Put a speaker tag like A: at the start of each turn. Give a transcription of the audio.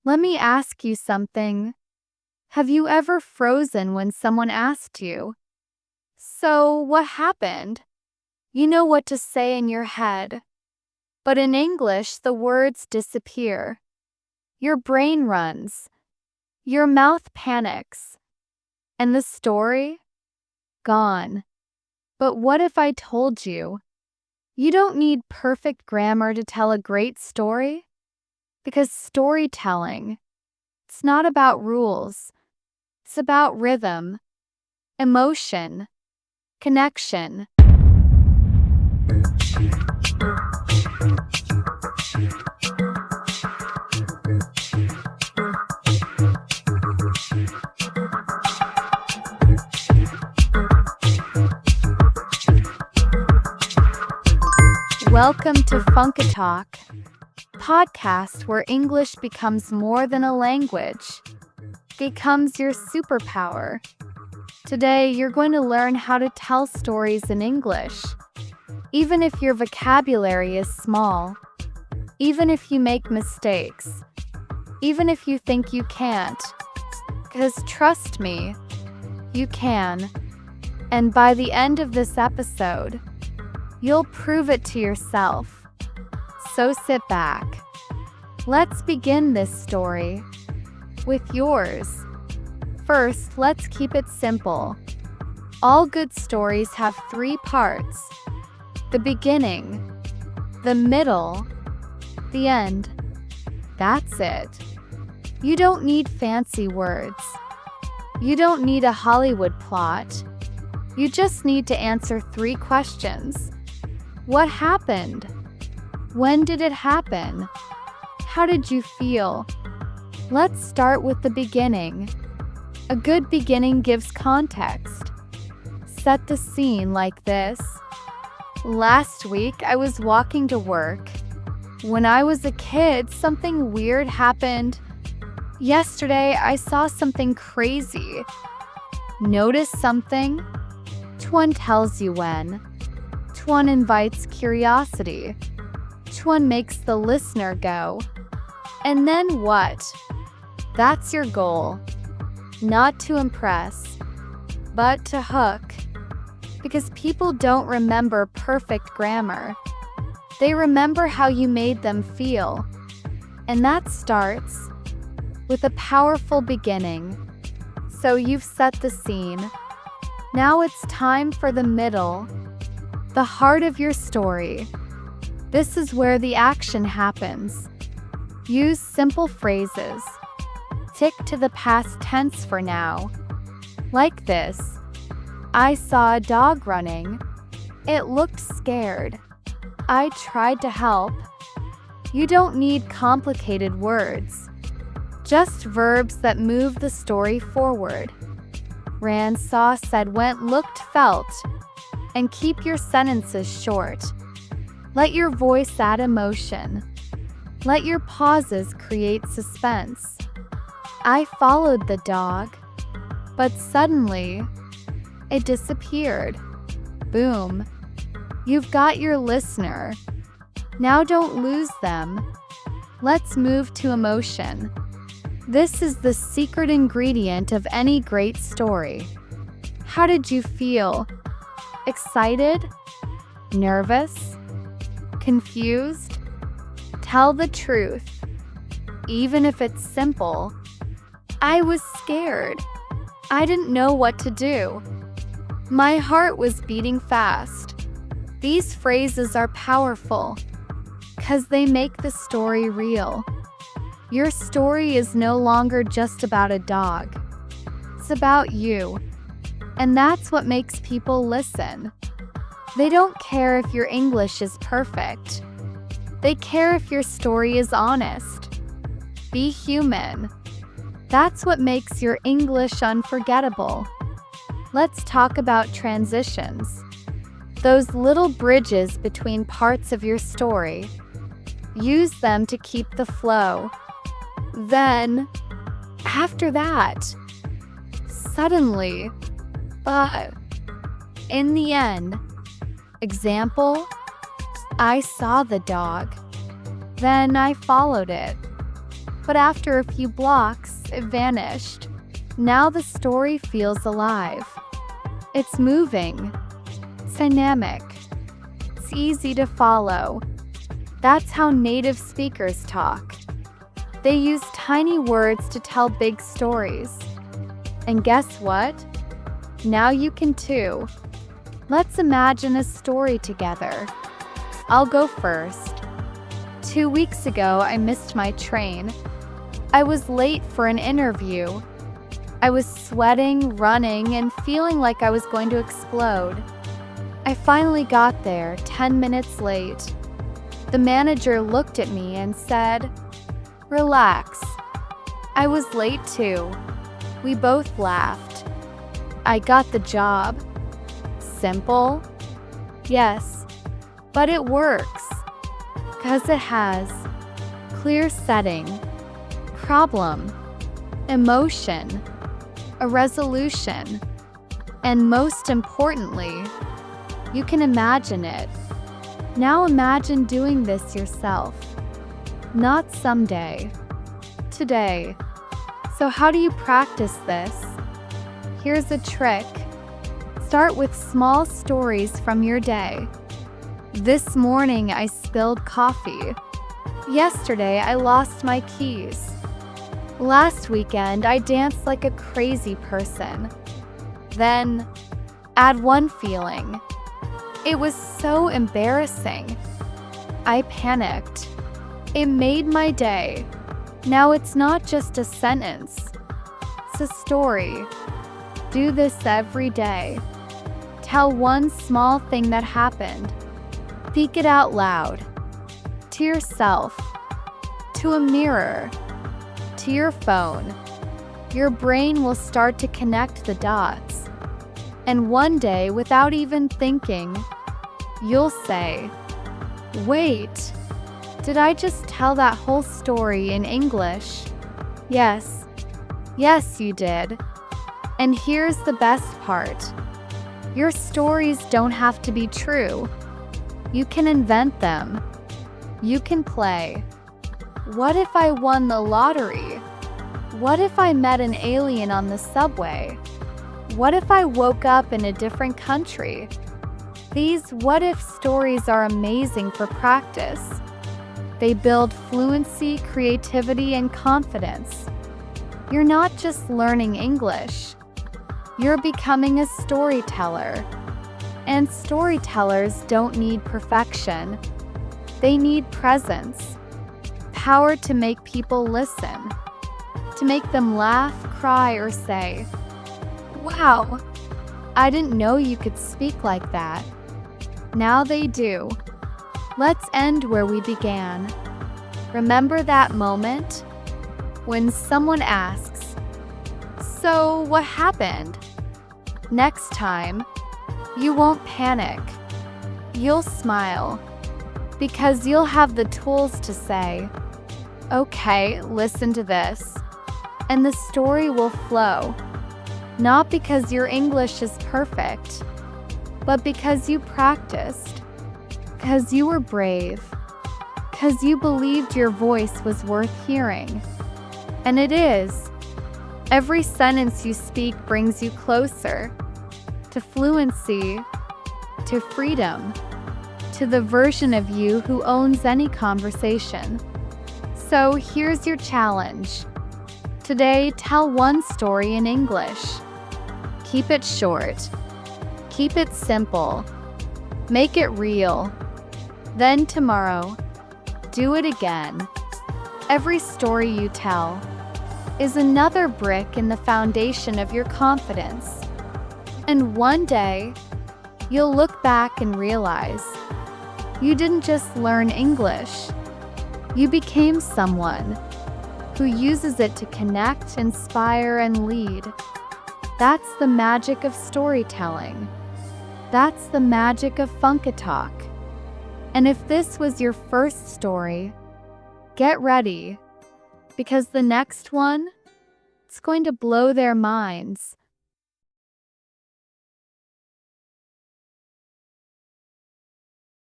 A: Let me ask you something. Have you ever frozen when someone asked you, "So, what happened?" You know what to say in your head, but in English, the words disappear. Your brain runs, your mouth panics, and the story? Gone. But what if I told you, you don't need perfect grammar to tell a great story? Because storytelling, it's not about rules. It's about rhythm, emotion, connection. Welcome to Funkitalk, podcast where English becomes more than a language, becomes your superpower. Today, you're going to learn how to tell stories in English, even if your vocabulary is small, even if you make mistakes, even if you think you can't. Because trust me, you can. And by the end of this episode, you'll prove it to yourself. So sit back. Let's begin this story with yours. First, let's keep it simple. All good stories have 3 parts: the beginning, the middle, the end. That's it. You don't need fancy words. You don't need a Hollywood plot. You just need to answer 3 questions. What happened? When did it happen? How did you feel? Let's start with the beginning. A good beginning gives context. Set the scene like this. Last week, I was walking to work. When I was a kid, something weird happened. Yesterday, I saw something crazy. Notice something? One tells you when. One invites curiosity. One makes the listener go. And then what? That's your goal. Not to impress, but to hook. Because people don't remember perfect grammar. They remember how you made them feel. And that starts with a powerful beginning. So you've set the scene. Now it's time for the middle, the heart of your story. This is where the action happens. Use simple phrases. Tick to the past tense for now. Like this. I saw a dog running. It looked scared. I tried to help. You don't need complicated words. Just verbs that move the story forward. Ran, saw, said, went, looked, felt. And keep your sentences short. Let your voice add emotion. Let your pauses create suspense. I followed the dog, but suddenly, it disappeared. Boom. You've got your listener. Now don't lose them. Let's move to emotion. This is the secret ingredient of any great story. How did you feel? Excited? Nervous? Confused? Tell the truth. Even if it's simple. I was scared. I didn't know what to do. My heart was beating fast. These phrases are powerful because they make the story real. Your story is no longer just about a dog. It's about you. And that's what makes people listen. They don't care if your English is perfect. They care if your story is honest. Be human. That's what makes your English unforgettable. Let's talk about transitions. Those little bridges between parts of your story. Use them to keep the flow. Then, after that, suddenly, in the end, example, I saw the dog, then I followed it. but after a few blocks, it vanished. Now the story feels alive. It's moving. It's dynamic. It's easy to follow. That's how native speakers talk. They use tiny words to tell big stories. And guess what? Now you can too. Let's imagine a story together. I'll go first. 2 weeks ago, I missed my train. I was late for an interview. I was sweating, running, and feeling like I was going to explode. I finally got there, 10 minutes late. The manager looked at me and said, "Relax." I was late too. We both laughed. I got the job. Simple? Yes, but it works. 'Cause it has clear setting, problem, emotion, a resolution, and most importantly, you can imagine it. Now imagine doing this yourself. Not someday, today. So how do you practice this? Here's a trick. Start with small stories from your day. This morning I spilled coffee. Yesterday I lost my keys. Last weekend I danced like a crazy person. Then add one feeling. It was so embarrassing. I panicked. It made my day. Now it's not just a sentence. It's a story. Do this every day. Tell one small thing that happened. Speak it out loud. To yourself. To a mirror. To your phone. Your brain will start to connect the dots. And one day, without even thinking, you'll say, "Wait, did I just tell that whole story in English?" Yes. Yes, you did. And here's the best part. Your stories don't have to be true. You can invent them. You can play. What if I won the lottery? What if I met an alien on the subway? What if I woke up in a different country? These what if stories are amazing for practice. They build fluency, creativity, and confidence. You're not just learning English. You're becoming a storyteller. And storytellers don't need perfection. They need presence. Power to make people listen. To make them laugh, cry, or say, "Wow, I didn't know you could speak like that." Now they do. Let's end where we began. Remember that moment when someone asks, "So what happened?" Next time, you won't panic. You'll smile because you'll have the tools to say, "Okay, listen to this." And the story will flow. Not because your English is perfect, but because you practiced, because you were brave, because you believed your voice was worth hearing. And it is. Every sentence you speak brings you closer to fluency, to freedom, to the version of you who owns any conversation. So here's your challenge. Today, tell one story in English. Keep it short. Keep it simple. Make it real. Then tomorrow, do it again. Every story you tell is another brick in the foundation of your confidence. And one day, you'll look back and realize you didn't just learn English. You became someone who uses it to connect, inspire, and lead. That's the magic of storytelling. That's the magic of Funkitalk. And if this was your first story, get ready, because the next one, it's going to blow their minds.